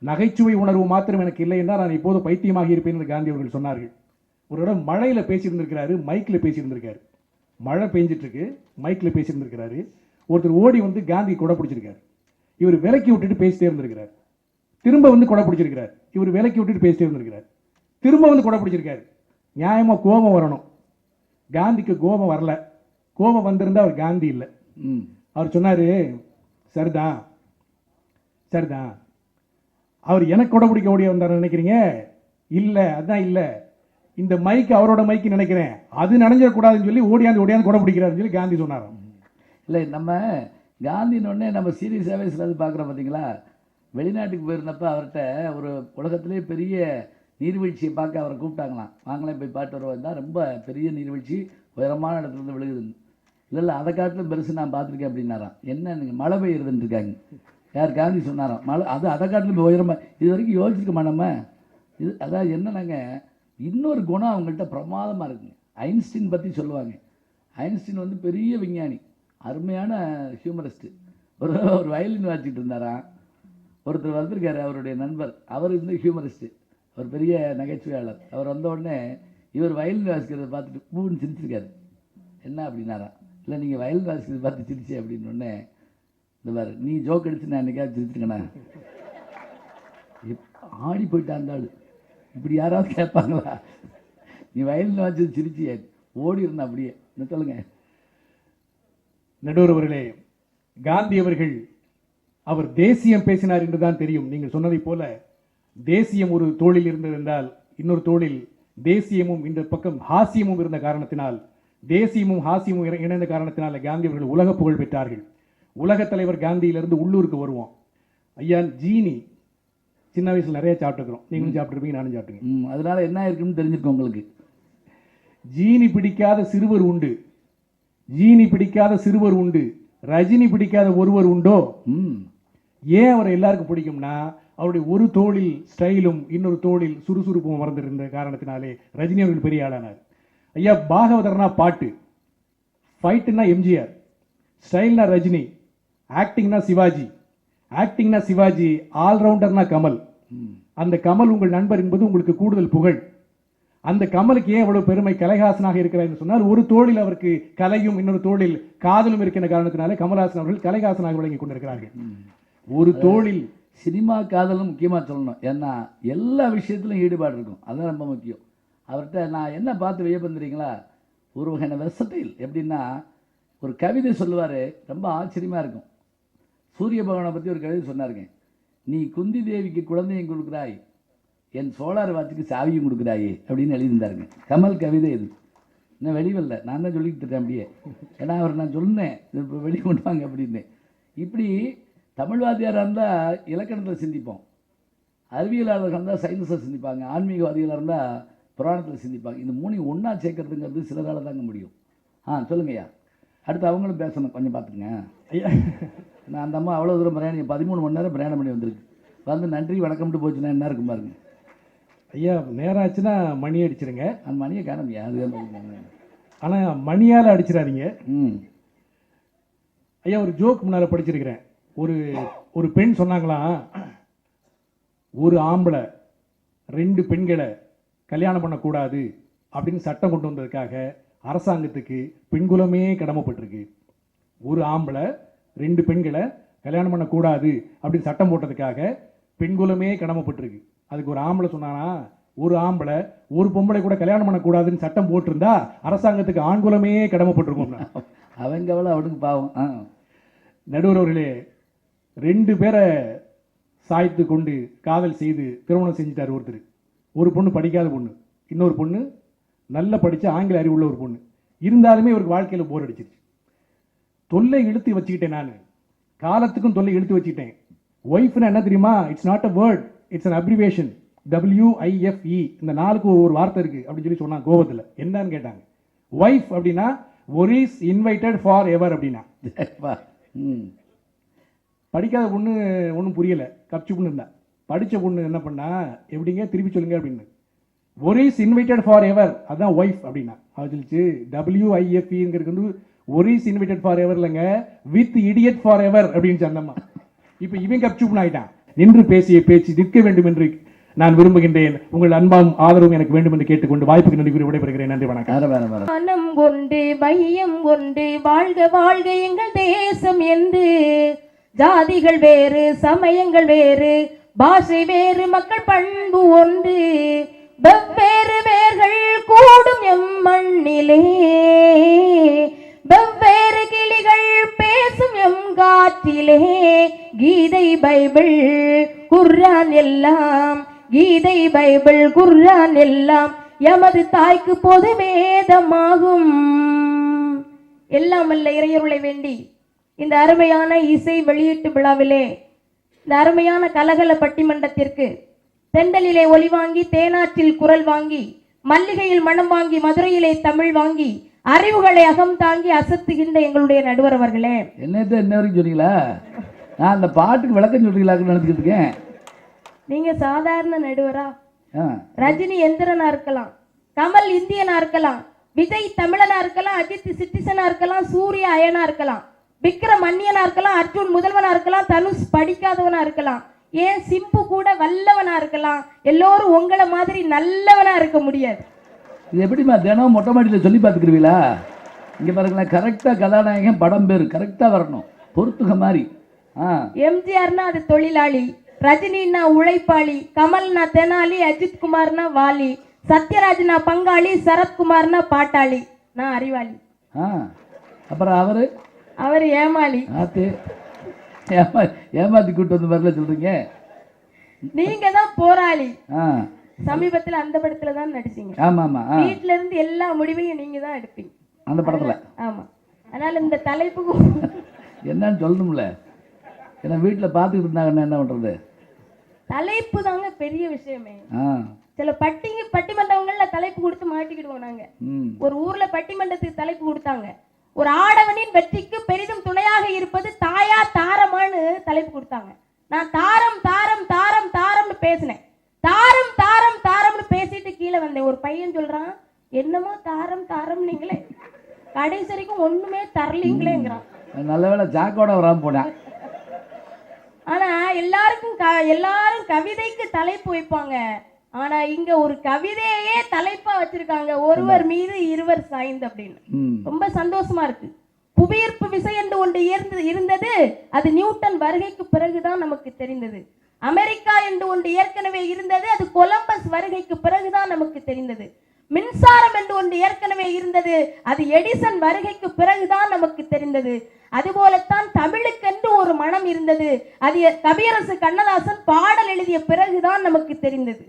நகைச்சுவை உணர்வு மாத்திரம் எனக்கு இல்லை என்றால் நான் இப்போது பைத்தியமாகி இருப்பேன் என்று காந்தி அவர்கள் சொன்னார்கள். ஒரு இடம் மழையில பேசியிருந்திருக்கிறாரு, மைக்ல பேசியிருந்திருக்காரு. மழை பெஞ்சிட்டு இருக்கு, மைக்ல பேசியிருந்திருக்கிறாரு. ஒருத்தர் ஓடி வந்து காந்தி கொடை பிடிச்சிருக்காரு. இவர் விலக்கி விட்டுட்டு பேசிட்டே இருந்திருக்கிறார். திரும்ப வந்து கொடை பிடிச்சிருக்கிறார். இவர் விலக்கி விட்டுட்டு பேசிட்டே இருந்திருக்கிறார். திரும்ப வந்து கொடை பிடிச்சிருக்காரு. நியாயமா கோபம் வரணும். காந்திக்கு கோபம் வரல. கோபம் வந்திருந்தா அவர் காந்தி இல்லை. அவர் சொன்னாரு, சரிதான் சரிதான், அவர் எனக்கு கொடை பிடிக்க ஓடி வந்தார் நினைக்கிறீங்க? இல்ல, அதான் இல்ல, இந்த மைக் அவரோட மைக்கு நினைக்கிறேன், அது நினைஞ்சிடக்கூடாதுன்னு சொல்லி ஓடியாந்து கொடை பிடிக்கிறாருன்னு சொல்லி காந்தி சொன்னாராம். இல்லை, நம்ம காந்தின்னு நம்ம சீரியஸாகவே சிலது பார்க்குறோம். பார்த்தீங்களா? வெளிநாட்டுக்கு போயிருந்தப்ப அவர்கிட்ட ஒரு உலகத்திலே பெரிய நீர்வீழ்ச்சியை பார்க்க அவரை கூப்பிட்டாங்களாம். வாங்கலாம் போய் பாட்டு வருவாங்க. ரொம்ப பெரிய நீர்வீழ்ச்சி, உயரமான இடத்துலேருந்து விழுகுதுன்னு. இல்லை அதை காட்டிலும் பெருசு நான் பார்த்துருக்கேன் அப்படின்னாராம். என்ன நீங்கள் மழை பெய்யுறதுன்னு இருக்காங்க. யார்? காந்தி சொன்னாராம். மழை அது அதை காட்டிலும் உயரமாக. இது வரைக்கும் யோசிச்சிருக்கோமா நம்ம? இது அதாவது என்னன்னாங்க, இன்னொரு குணம் அவங்கள்ட்ட பிரமாதமாக இருக்குங்க. ஐன்ஸ்டீன் பற்றி சொல்லுவாங்க. ஐன்ஸ்டீன் வந்து பெரிய விஞ்ஞானி, அருமையான ஹியூமரிஸ்ட்டு. ஒரு வயலின் வாசிக்கிட்டு இருந்தாராம். ஒருத்தர் வந்திருக்காரு, அவருடைய நண்பர். அவர் வந்து ஹியூமரிஸ்ட்டு, அவர் பெரிய நகைச்சுவையாளர். அவர் வந்த உடனே இவர் வயலின் வாசிக்கிறத பார்த்துட்டு பூன்னு சிரிச்சிருக்காரு. என்ன அப்படின்னாராம். இல்லை, நீங்கள் வயலின் வாசிக்கிறத பார்த்து சிரிச்சு அப்படின்னு உடனே இந்த பாரு, நீ ஜோக் அடிச்சு நான் என்னைக்காவது சிரிச்சிருக்கேண்ணா? ஆடி போயிட்டா அந்த ஆள். இப்படி யாராவது கேட்பாங்களா? நீ வயலில் வச்சு சிரிச்சியே, ஓடி இருந்தா அப்படியே. என்ன சொல்லுங்க நடுவர் அவர்களே, காந்தி அவர்கள் அவர் தேசியம் பேசினார் என்றுதான் தெரியும். நீங்கள் சொன்னதைப் போல தேசியம் ஒரு தோளில் இருந்திருந்தால் இன்னொரு தோளில் தேசியமும் இந்த பக்கம் ஹாசியமும் இருந்த காரணத்தினால், தேசியமும் ஹாசியமும் இணைந்த காரணத்தினால காந்தி அவர்கள் உலக புகழ் பெற்றார்கள். உலக தலைவர் காந்தியிலிருந்து உள்ளூருக்கு வருவோம். ஐயா ஜீனி சின்ன வயசுல நிறைய சாப்பிட்டுக்கிறோம். நீங்களும் சாப்பிட்டுருப்பீங்க, நானும் சாப்பிட்டுருக்கேன். அதனால என்ன இருக்குன்னு தெரிஞ்சிருக்கோம் உங்களுக்கு. ஜீனி பிடிக்காத சிறுவர் உண்டு, ஜீனி பிடிக்காத சிறுவர் உண்டு, ரஜினி பிடிக்காத ஒருவர் உண்டோ? ஏன் அவரை எல்லாருக்கும் பிடிக்கும்னா அவருடைய ஒரு தோளில் ஸ்டைலும் இன்னொரு தோளில் சுறுசுறுப்பும் மறந்திருந்த காரணத்தினாலே ரஜினி அவர்கள் பெரிய ஆளானார். ஐயா பாகவதர்னா பாட்டு, ஃபைட்டுனா எம்ஜிஆர், ஸ்டைல்னா ரஜினி, ஆக்டிங்னா சிவாஜி, ஆக்டிங்னா சிவாஜி, ஆல்ரவுண்டர்னா கமல். அந்த கமல் உங்கள் நண்பர் என்பது உங்களுக்கு கூடுதல் புகழ். அந்த கமலுக்கு ஏன் அவ்வளவு பெருமை? கலைஹாசனாக இருக்கிறார் என்று சொன்னால் ஒரு தோளில் அவருக்கு கலையும் இன்னொரு தோளில் காதலும் இருக்கின்ற காரணத்தினாலே கமல்ஹாசன் அவர்கள் கலைஹாசனாக விளங்கி கொண்டிருக்கிறார்கள். ஒரு தோளில் சினிமா காதலும் முக்கியமாக சொல்லணும். ஏன்னா எல்லா விஷயத்திலும் ஈடுபாடு இருக்கும், அதுதான் ரொம்ப முக்கியம். அவர்கிட்ட நான் என்ன பார்த்து வியப்பந்துறீங்களா, ஒரு வகையான வெர்சடைல். எப்படின்னா ஒரு கவிதை சொல்லுவார், ரொம்ப ஆச்சரியமாக இருக்கும். சூரிய பகவானை பற்றி ஒரு கவிதை சொன்னாருங்க. நீ குந்தி தேவிக்கு குழந்தையும் கொடுக்குறாய், என் சோலார் வாட்சுக்கு சாவியும் கொடுக்குறாயே அப்படின்னு எழுதியிருந்தாருங்க. கமல் கவிதை இது. இன்னும் வெளிவல்ல, நான் தான் சொல்லிக்கிட்டு இருக்கேன் அப்படியே. ஏன்னா அவர் நான் சொன்னேன் இப்போ வெளி கொண்டு வாங்க அப்படின்னு. இப்படி தமிழ்வாதியாராக இருந்தால் இலக்கணத்தில் சிந்திப்போம், அறிவியலாளர்கள் இருந்தால் சயின்ஸை சிந்திப்பாங்க, ஆன்மீகவாதிகளாக இருந்தால் புராணத்தில் சிந்திப்பாங்க. இந்த மூணையும் ஒன்றா சேர்க்கறதுங்கிறது சிலரால் தாங்க முடியும். சொல்லுங்கய்யா. அடுத்து அவங்களும் பேசணும், கொஞ்சம் பார்த்துங்க. ஐயா நான் அந்த அம்மா அவ்வளோ தூரம் பிரயாணம் 13 மணி நேரம் பிரயாணம் பண்ணி வந்திருக்கு. வந்து நன்றி வணக்கம்ட்டு போச்சுன்னா என்ன இருக்கும் பாருங்க. ஐயா நேரம் ஆச்சுன்னா மணி அடிச்சிருங்க. அந்த மணியை காணமையா? அதுதான். ஆனால் மணியால் அடிச்சிடாதீங்க. ஐயா ஒரு ஜோக் முன்னால் படிச்சிருக்கிறேன். ஒரு பெண் சொன்னாங்களாம், ஒரு ஆம்பளை 2 பெண்களை கல்யாணம் பண்ணக்கூடாது அப்படின்னு சட்டம் கொண்டு வந்ததுக்காக அரசாங்கத்துக்கு பெண்குலமே கடமைப்பட்டிருக்கு. ஒரு ஆம்பளை 2 பெண்களை கல்யாணம் பண்ணக்கூடாது அப்படின்னு சட்டம் போட்டதுக்காக பெண்குலமே கடமைப்பட்டிருக்கு. அதுக்கு ஒரு ஆம்பளை சொன்னானா, ஒரு ஆம்பளை ஒரு பொம்பளை கூட கல்யாணம் பண்ணக்கூடாதுன்னு சட்டம் போட்டிருந்தா அரசாங்கத்துக்கு ஆண்குலமே கடமைப்பட்டிருக்கும். அவங்க எவ்வளோ அவனுக்கு பாவம். நடுவர் அவர்களே, 2 பேரை சாய்த்து கொண்டு காதல் செய்து திருமணம் செஞ்சுட்டார் ஒருத்தர். ஒரு பொண்ணு படிக்காத பொண்ணு, இன்னொரு பொண்ணு நல்ல படித்த ஆங்கில அறிவு உள்ள ஒரு பொண்ணு. இருந்தாலுமே இவருக்கு வாழ்க்கையில் போர் அடிச்சிருச்சு. தொல்லை இழுத்து வச்சுக்கிட்டேன், நான் காலத்துக்கும் தொல்லை இழுத்து வச்சுக்கிட்டேன். ஒய்ஃப்னா என்ன தெரியுமா? It's not a word, it's an abbreviation, WIFE. இந்த 4க்கு ஒரு வார்த்தை இருக்கு அப்படின்னு சொல்லி சொன்னாங்க கோபத்தில். என்னன்னு கேட்டாங்க. ஒய்ஃப் அப்படின்னா ஒரிஸ் இன்வைட்டட் ஃபார் எவர் அப்படின்னா. படிக்காத பொண்ணு ஒன்றும் புரியல, கப்சி பொண்ணு இருந்தா. படித்த பொண்ணு என்ன பண்ணா, எப்படிங்க திருப்பி சொல்லுங்க அப்படின்னு. ஒரிஸ் இன்வைட்டட் ஃபார் எவர், அதுதான் ஒய்ஃப் அப்படின்னா. அது சொல்லிச்சு WIFEங்கிறது வந்து ஒரிஸ் இன்வைட்டட் ஃபார் எவர் இல்லைங்க, வித் இடியட் ஃபார் எவர் அப்படின்னு சொன்னம்மா. இப்போ இவன் கப்சி பொண்ணு ஆயிட்டான். நின்று பேசிய பேச்சு நிற்க வேண்டும் என்று நான் விரும்புகின்றேன். உங்கள் அன்பாம் ஆதரவும் எனக்கு வேண்டும் என்று கேட்டுக்கொண்டு வாய்ப்புக்கு நன்றி கூறி விடைபெறுகிறேன். நன்றி, வணக்கம். மனம் கொண்டு மையம் கொண்டு வாழ்க வாழ்க எங்கள் தேசம் என்று, ஜாதிகள் வேறு சமயங்கள் வேறு பாஷை வேறு மக்கள் பண்பு ஒன்று, வெவ்வேறு வேர்கள் கூடும் எம் மண்ணிலே, வெவ்வேறு கிளிகள் பேசும் எம் காற்றிலே, கீதை பைபிள் குர்ஆன் எல்லாம், கீதை பைபிள் குர்ஆன் எல்லாம் எமது தாய்க்கு பொது வேதமாகும். எல்லாம் வல்ல இறையருளை வேண்டி இந்த அருமையான இசை வெளியீட்டு விழாவிலே, இந்த அருமையான கலகல பட்டிமன்றத்திற்கு தெண்டலிலே ஒலி வாங்கி, தேனாற்றில் குரல் வாங்கி, மல்லிகையில் மனம் வாங்கி, மதுரையிலே தமிழ் வாங்கி, அறிவுகளை அகம் தாங்கி அசத்துகின்ற எங்களுடைய நடுவர் அவர்களே. என்னத்தை என்ன வரைக்கும் சொன்னீங்களா? நான் அந்த பாட்டுக்கு விளக்கம் சொல்றீங்களான்னு நினைச்சுக்கிட்டு இருக்கேன். நீங்க சாதாரண நடுவரா? ரஜினி எந்திரனா இருக்கலாம், கமல் இந்தியனா இருக்கலாம், விஜய் தமிழனா இருக்கலாம், அஜித் சிட்டிசனா இருக்கலாம், சூர்யா அயனா இருக்கலாம், விக்ரம் அந்நியனா இருக்கலாம், அர்ஜுன் முதல்வனா இருக்கலாம், தனுஷ் படிக்காதவனா இருக்கலாம், ஏன் சிம்பு கூட வல்லவனா இருக்கலாம். எல்லோரும் உங்களை மாதிரி நல்லவனா இருக்க முடியாது. இது எப்படிமா தினம் மொட்டை மாடியில் சொல்லி பார்த்துக்கிருவீங்களா? இங்கே பாருங்களேன், கரெக்டாக கதாநாயகன் படம் பேர் கரெக்டாக வரணும், பொறுத்துக்க மாதிரி. ஆ எம்ஜிஆர்னா அது தொழிலாளி, ரஜினின்னா உழைப்பாளி, கமல்னா தெனாலி, அஜித் குமார்னா வாலி, சத்யராஜ்னா பங்காளி, சரத்குமார்னா பாட்டாளி, நான் அறிவாளி. ஆ அப்புறம் அவர் ஏமாளி. ஆத்தே ஏமாத்தி கூட்டு வந்த மாதிரில சொல்றீங்க. நீங்க தான் போராளி. ஆ சமீபத்துல அந்த படத்துல தான் நடிச்சீங்க. ஆமா ஆமா. வீட்ல இருந்து எல்லா முடிவையும் நீங்க தான் எடுப்பீங்க அந்த படத்துல. ஆமா. அதனால இந்த தலைப்புக்கு என்னன்னு சொல்லணும்ல, ஏன்னா வீட்டில் பார்த்துக்கிட்டு இருந்தாங்கன்னா என்ன பண்றது? தலைப்பு தாங்க பெரிய விஷயமே. ஆ சில பட்டிமன்றங்கள்ல தலைப்பு கொடுத்து மாட்டிக்கிடுவோம் நாங்க. ஒரு ஊர்ல பட்டிமன்றத்துக்கு தலைப்பு கொடுத்தாங்க, ஒரு ஆடவனின் வெற்றிக்கு பெரிதும் துணையாக இருப்பது தாயா தாரமான்னு தலைப்பு கொடுத்தாங்க. நான் தாரம் தாரம் தாரம் தாரம்னு பேசினேன். தாரம் தாரம் தாரம்னு பேசிட்டு கீழே வந்தேன். ஒரு பையன் சொல்றான், என்னமோ தாரம் தாரம் நீங்களே, கடைசி வரைக்கும் ஒண்ணுமே தரலீங்களேங்கிறான். நல்ல வேளை ஜாக்கோட வராம போனேன். ஆனா எல்லாரும் கவிதைக்கு தலைப்பு வைப்பாங்க. ஆனா இங்க ஒரு கவிதையே தலைப்பா வச்சிருக்காங்க, ஒருவர் மீது இருவர் சாய்ந்து அப்படின்னு. ரொம்ப சந்தோஷமா இருக்கு. புவியீர்ப்பு விசை என்று ஒன்று இருந்தது, அது நியூட்டன் வருகைக்கு பிறகுதான் நமக்கு தெரிந்தது. அமெரிக்கா என்று ஒன்று ஏற்கனவே இருந்தது, அது கொலம்பஸ் வருகைக்கு பிறகுதான் நமக்கு தெரிந்தது. மின்சாரம் என்று ஒன்று ஏற்கனவே இருந்தது, அது எடிசன் வருகைக்கு பிறகுதான் நமக்கு தெரிந்தது. அதுபோலத்தான் தமிழுக்கென்று ஒரு மனம் இருந்தது, அது கவியரசு கண்ணதாசன் பாடல் எழுதிய பிறகுதான் நமக்கு தெரிந்தது.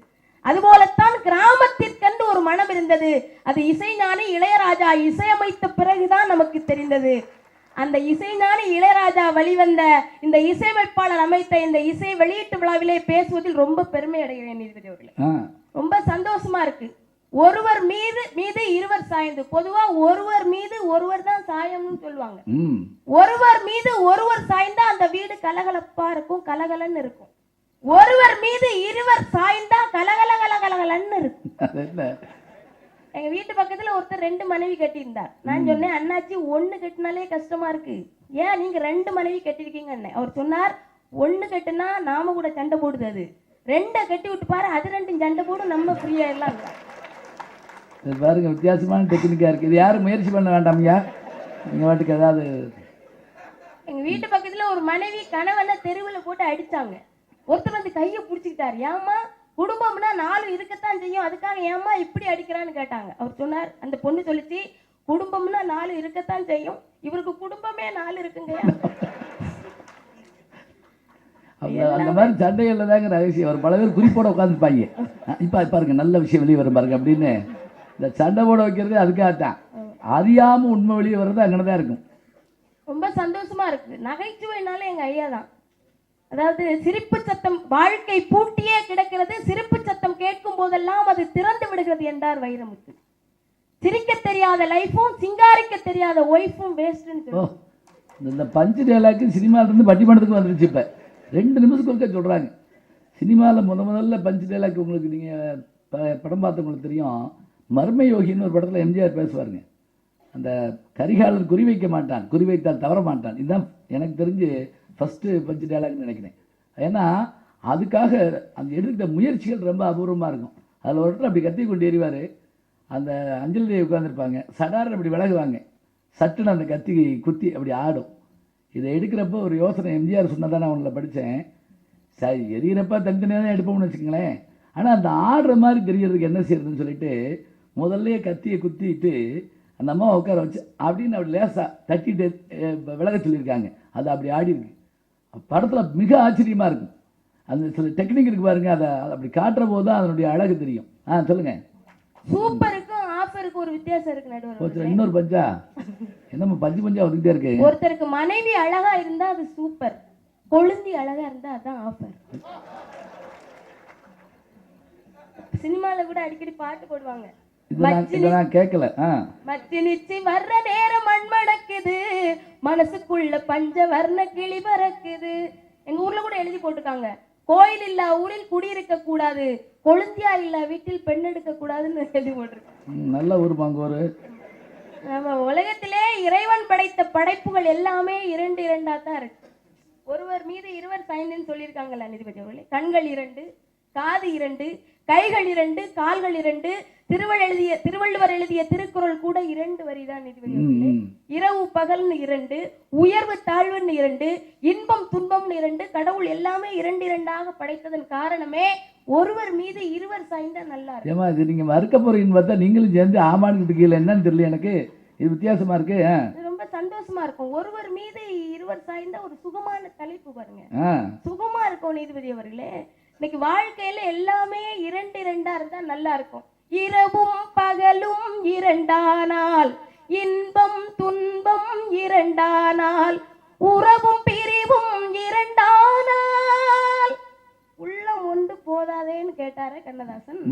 அதுபோலத்தான் கிராமத்திற்கென்று ஒரு மனம் இருந்தது, அது இசைஞானி இளையராஜா இசையமைத்த பிறகுதான் நமக்கு தெரிந்தது. அந்த இசைஞானி இளையராஜா வழிவந்த இந்த இசையமைப்பாளர் அமைத்த இந்த இசை வெளியீட்டு விழாவிலே பேசுவதில் ரொம்ப பெருமை அடைகிறேன் நீதிபதி அவர்களே. ரொம்ப சந்தோஷமா இருக்கு. ஒருவர் மீது இருவர் சாய்ந்து, பொதுவா ஒருவர் மீது ஒருவர் தான் சாயம்னு சொல்லுவாங்க. ஒருவர் மீது ஒருவர் சாய்ந்தா அந்த வீடு கலகலப்பா இருக்கும், கலகலன்னு இருக்கும். ஒருவர் மீது இருவர் சாய்ந்தா கலகல கலகலன்னு இருக்கும். எங்க வீட்டு பக்கத்துல ஒருத்தர் 2 மனைவி கட்டியிருந்தார். நான் சொன்னேன், அண்ணாச்சி 1 கட்டினாலே கஷ்டமா இருக்கு, ஏன் நீங்க 2 மனைவி கட்டிருக்கீங்க? அவர் சொன்னார், 1 கட்டுனா நாம கூட சண்டை போடுது, அது 2 கட்டி விட்டு பாரு, அது 2 சண்டை போடும், நம்ம ஃப்ரீயா எல்லாம். பாருங்க, வித்தியாசமான டெக்னிக்கா இருக்கு. இது யாரும் முயற்சி பண்ண வேண்டாம்யா, நீங்க வாட்டுக்கு ஏதாவது. எங்க வீட்டு பக்கத்துல ஒரு மனைவி கணவனை தெருவில் போட்டு அடிச்சாங்க. ஒருத்தர் வந்து கையை பிடிச்சிக்கிட்டாரு, ஏமா குடும்பம்னா 4 இருக்கத்தான் செய்யும், அதுக்காக ஏமா இப்படி அடிக்கிறான்னு கேட்டாங்க. அவர் சொன்னார், அந்த பொண்ணு சொல்லிச்சு, குடும்பம்னா 4 இருக்கத்தான் செய்யும், இவருக்கு குடும்பமே 4 இருக்குங்க. அந்த மாதிரி சண்டைகள்ல தாங்க ரகசியம். ஒரு பல பேர் குறிப்போட உட்காந்துருப்பாங்க, இப்ப பாருங்க நல்ல விஷயம் வெளியே வரும் பாருங்க அப்படின்னு. இந்த சண்டை போட வைக்கிறது அதுக்காகத்தான், அறியாம உண்மை வெளியே வர்றது அங்கனதான் இருக்கும். ரொம்ப சந்தோஷமா இருக்கு. நகைச்சுவைனால எங்க ஐயா தான். அதாவது சிரிப்பு சத்தம் வாழ்க்கை பூட்டியே கிடக்கிறது, சிரிப்பு சத்தம் கேட்கும் போதெல்லாம் அது திறந்து விடுகிறது என்றார் வைரமுத்து. சிரிக்க தெரியாத லைஃபும் சிங்காரிக்க தெரியாத ஒய்ஃபும் வேஸ்ட்னு. இந்த பஞ்சு டேலாக்கு சினிமால இருந்து பட்டிமன்றத்துக்கு வந்துருச்சு. இப்ப 2 நிமிஷத்துக்கு சொல்றாங்க. சினிமாவில் முதல்ல பஞ்சு டேலாக் உங்களுக்கு நீங்கள் படம் பார்த்தவங்களுக்கு தெரியும். மர்ம யோகின்னு ஒரு படத்தில் எம்ஜிஆர் பேசுவாருங்க. அந்த கரிகாலர் குறி வைக்க மாட்டான், குறி வைத்தால் தவற மாட்டான். இதுதான் எனக்கு தெரிஞ்சு ஃபஸ்ட்டு பஞ்சு டேலாக்னு நினைக்கிறேன். ஏன்னா அதுக்காக அந்த எடுக்கிற முயற்சிகள் ரொம்ப அபூர்வமாக இருக்கும். அதில் ஒரு இடத்துல அப்படி கத்தி கொண்டு எறிவார். அந்த அஞ்சலி உட்காந்துருப்பாங்க, சடார் அப்படி விலகுவாங்க, சட்டுன்னு அந்த கத்தி குத்தி அப்படி ஆடும். இதை எடுக்கிறப்போ ஒரு யோசனை எம்ஜிஆர் சொன்னதான் நான் அவங்கள படித்தேன். சரி, எரியிறப்ப தனித்தனியாக தான் எடுப்போம்னு வச்சுக்கங்களேன். ஆனால் அந்த ஆடுற மாதிரி தெரியறதுக்கு என்ன செய்யறதுன்னு சொல்லிட்டு முதல்ல கத்தியை குத்திட்டு அந்த அம்மா உட்கார வச்சு அப்படின்னு அப்படி லேசாக தட்டிட்டு விலக சொல்லியிருக்காங்க. அது அப்படி ஆடி இருக்கு. படத்தில் மிக ஆச்சரியமாக இருக்கும். அந்த சில டெக்னிக் இருக்கு பாருங்க, அதை அப்படி காட்டுற போது தான் அதனுடைய அழகு தெரியும். சொல்லுங்க. சூப்பருக்கும் ஆஃபருக்கும் ஒரு வித்தியாசம் இருக்கு நடுவர். இன்னொரு பஞ்சா என்னம்மா பஞ்சா வந்துகிட்டே இருக்கு. ஒருத்தருக்கு மனைவி அழகா இருந்தா அது சூப்பர், கொழுந்தி அழகா இருந்தா அதான் ஆஃபர். சினிமால கூட அடிக்கடி பாட்டு போடுவாங்க. கேட்கல. மச்சி நிச்சி வர்ற நேரம் மண்மணக்குது, மனசுக்குள்ள பஞ்ச வர்ண கிளி பறக்குது. எங்க ஊர்ல கூட எழுதி போட்டுருக்காங்க, கோயில் இல்லா ஊரில் குடியிருக்க கூடாது, கொழுந்தியா இல்ல வீட்டில் பெண் எடுக்க கூடாதுன்னு எழுதி போட்டிருக்காங்க. நல்ல ஊர் பாங்கூர். நம்ம உலகத்திலே இறைவன் படைத்த படைப்புகள் எல்லாமே 2 தான் இருக்கு. ஒருவர் மீது இருவர் சாய்ந்துன்னு சொல்லியிருக்காங்கல்ல நீதிபதி அவர்களே. கண்கள் 2, காது 2, கைகள் 2, கால்கள் 2. திருவள்ளுவர் எழுதிய திருக்குறள் கூட 2 வரிதான் நீதிபதி அவர்களே. இரவு பகல்னு 2, உயர்வு தாழ்வுன்னு 2, இன்பம் துன்பம்னு 2. கடவுள் எல்லாமே 2 படைத்ததன் காரணமே ஒருவர் மீது இருவர் சாய்ந்தா நல்லா இருக்கும். ஏமா இது நீங்க மறுக்க போறீங்கன்னு பார்த்தா நீங்களும் சேர்ந்து ஆமான்னு இருக்கீங்களா என்னன்னு தெரியல எனக்கு. இது வித்தியாசமா இருக்கு. ரொம்ப சந்தோஷமா இருக்கும். ஒருவர் மீது இருவர் சாய்ந்த ஒரு சுகமான தலைப்பு பாருங்க. சுகமா இருக்கும் நீதிபதி அவர்களே. இன்னைக்கு வாழ்க்கையில எல்லாமே 2 இருந்தா நல்லா இருக்கும். இரவும் பகலும் 2 இன்பம் துன்பம் 2 உறவும் பிரிவும் 2 உள்ளம் ஒன்று போதாதேன்னு கேட்டாரு கண்ணதாசன்.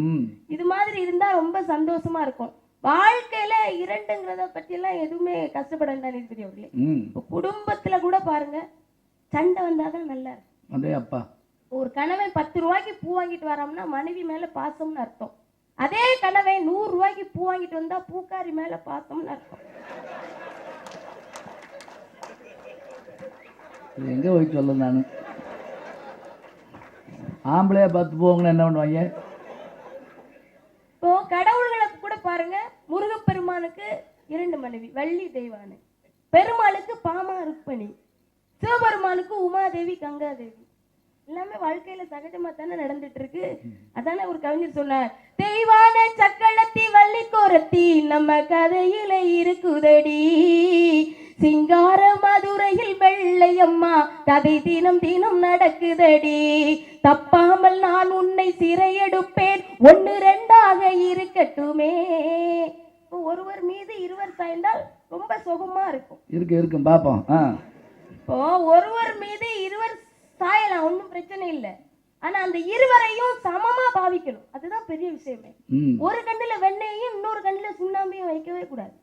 இது மாதிரி இருந்தா ரொம்ப சந்தோஷமா இருக்கும். வாழ்க்கையில 2ங்கிறத பத்தி எல்லாம் எதுவுமே கஷ்டப்பட வேண்டாம் நீதிபதி அவர்களே. குடும்பத்துல கூட பாருங்க, சண்டை வந்தாதான் நல்லா இருக்கும். அதே அப்பா, ஒரு கணவன் 10 ரூபாய்க்கு பூ வாங்கிட்டு வரோம்னா மனைவி மேல பாசம்னு அர்த்தம். அதே கணவன் 100 ரூபாய்க்கு பூ வாங்கிட்டு வந்தா பூக்காரி மேல பாசம்னு அர்த்தம். எங்க போய் சொல்ல நானு ஆம்பளையா பார்த்து போவாங்கன்னு என்ன பண்ணுவாங்க? இப்போ கடவுள்களுக்கு கூட பாருங்க, முருகப்பெருமானுக்கு 2 மனைவி, வள்ளி தெய்வானு. பெருமாளுக்கு பாமா ருக்மணி, சிவபெருமானுக்கு உமாதேவி கங்காதேவி. எல்லாமே வாழ்க்கையில சகஜமா தானே நடந்துட்டு இருக்கு. அதானே ஒரு கவிஞர் சொன்னார், தெய்வான சக்களத்தி வள்ளி கோரத்தி நம்ம கதையில இருக்குதடி, சிங்கார மதுரையில் வெள்ளையம்மா கதை தினம் தினம் நடக்குதடி, தப்பாமல் நான் உன்னை சிறையெடுப்பேன் 1 2 இருக்கட்டுமே. ஒருவர் மீது இருவர் சாய்ந்தால் ரொம்ப சுகமா இருக்கும். இருக்கும் பாப்போம். இப்போ ஒருவர் மீது இருவர் சாயலாம், ஒன்றும் பிரச்சனை இல்லை. ஆனா அந்த இருவரையும் சமமா பாவிக்கணும், அதுதான் பெரிய விஷயமே. ஒரு கண்ணுல வெண்ணையும் இன்னொரு கண்ணுல சுண்ணாம்பையும் வைக்கவே கூடாது.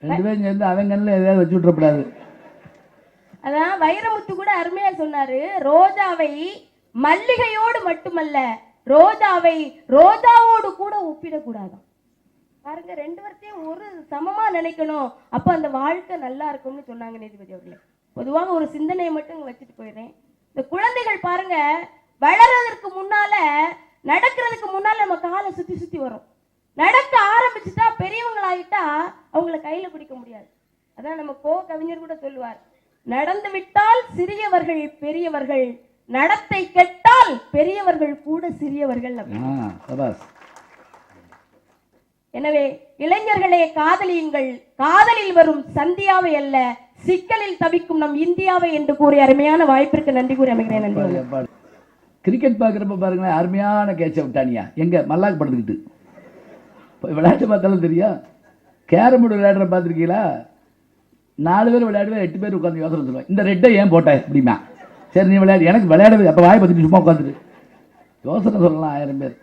2 பேரும் சேர்ந்து அவன் கண்ணுல ஏதாவது வச்சு விட்டுறக்கூடாது. அதான் வைரமுத்து கூட அருமையா சொன்னாரு, ரோஜாவை மல்லிகையோடு மட்டுமல்ல ரோஜாவை ரோஜாவோடு கூட ஒப்பிடக்கூடாதான். பாருங்க, 2 பேர்த்தையும் ஒரு சமமா நினைக்கணும், அப்ப அந்த வாழ்க்கை நல்லா இருக்கும்னு சொன்னாங்க நீதிபதி அவர்களே. பொதுவாக ஒரு சிந்தனையை மட்டும் வச்சுட்டு போயிடுறேன். இந்த குழந்தைகள் பாருங்க, வளர்றதுக்கு முன்னால நடக்கிறதுக்கு முன்னால நம்ம காலை சுத்தி சுத்தி வரும். நடக்க ஆரம்பிச்சுட்டா பெரியவங்களாயிட்டா அவங்கள கையில பிடிக்க முடியாது. அதான் நம்ம கவிஞர் கூட சொல்லுவார், நடந்து விட்டால் சிறியவர்கள் பெரியவர்கள், நடத்தை கெட்டால் பெரியவர்கள் கூட சிறியவர்கள். எனவே இளைஞர்களே, காதலியுங்கள், காதலில் வரும் சந்தியாவை அல்ல சிக்கலில் தவிக்கும் நம் இந்தியாவை என்று கூறி அருமையான வாய்ப்பிற்கு நன்றி கூறி அமைகிறேன். நன்றி. கிரிக்கெட் பார்க்குறப்ப பாருங்களேன், அருமையான கேட்ச விட்டானியா எங்க மல்லாக்கு படுத்துக்கிட்டு விளையாட்டு பார்த்தாலும் தெரியும். கேரம் போர்டு விளையாடுற பார்த்துருக்கீங்களா? 4 பேர் விளையாடுவேன், 8 பேர் உட்காந்து யோசனை சொல்லுவேன், இந்த ரெட்டை ஏன் போட்டேன் அப்படிமா. சரி நீ விளையாடு, எனக்கு விளையாடுவே, அப்போ வாய் பற்றிட்டு சும்மா உட்காந்துட்டு யோசனை சொல்லலாம் 1000 பேர்.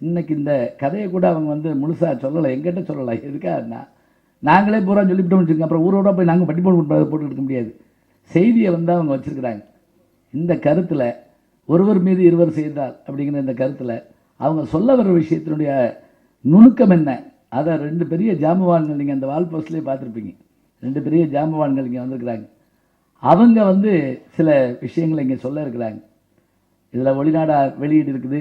இன்னைக்கு இந்த கதையை கூட அவங்க முழுசாக சொல்லலை, எங்கிட்ட சொல்லலை. எதுக்காகனா நாங்களே பூரா சொல்லிவிட்டோம்னு வச்சுருக்கோம், அப்புறம் ஊரோட போய் நாங்கள் பட்டி போட்டு இருக்க முடியாது. செய்தியை அவங்க வச்சுருக்கிறாங்க. இந்த கருத்தில் ஒருவர் மீது இருவர் செய்தால் அப்படிங்கிற இந்த கருத்தில் அவங்க சொல்ல வர விஷயத்தினுடைய நுணுக்கம் என்ன, அதை 2 பெரிய ஜாம்பவான்கள் நீங்கள் அந்த வால் போஸ்ட்லேயே பார்த்துருப்பீங்க. 2 பெரிய ஜாம்பவான்கள் இங்கே வந்திருக்கிறாங்க. அவங்க சில விஷயங்களை இங்கே சொல்ல இருக்கிறாங்க. இதில் வெளிநாடா வெளியீடு இருக்குது.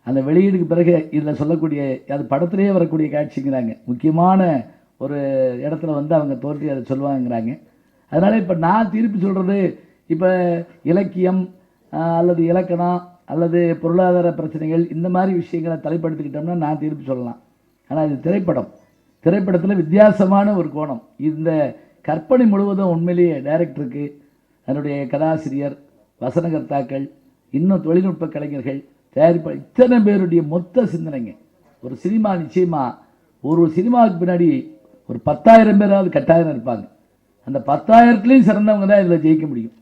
அந்த வெளியீடுக்கு பிறகு இதில் சொல்லக்கூடிய அது படத்திலேயே வரக்கூடிய காட்சிங்கிறாங்க. முக்கியமான ஒரு இடத்துல அவங்க தோன்றி அதை சொல்லுவாங்கிறாங்க. அதனால் இப்போ நான் திருப்பி சொல்கிறது, இப்போ இலக்கியம் அல்லது இலக்கணம் அல்லது பொருளாதார பிரச்சனைகள் இந்த மாதிரி விஷயங்களை தலைப்படுத்திக்கிட்டோம்னா நான் திருப்பி சொல்லலாம். ஆனால் இது திரைப்படத்தில் வித்தியாசமான ஒரு கோணம். இந்த கற்பனை முழுவதும் உண்மையிலேயே டைரக்டருக்கு, அதனுடைய கதாசிரியர், வசனகர்த்தாக்கள், இன்னும் தொழில்நுட்ப கலைஞர்கள், தயாரிப்பு, இத்தனை பேருடைய மொத்த சிந்தனைங்க. ஒரு சினிமா நிச்சயமாக ஒரு சினிமாவுக்கு பின்னாடி ஒரு 10,000 பேராவது கட்டாயம் இருப்பாங்க. அந்த 10,000த்துலேயும் சிறந்தவங்க தான் இதில் ஜெயிக்க முடியும்.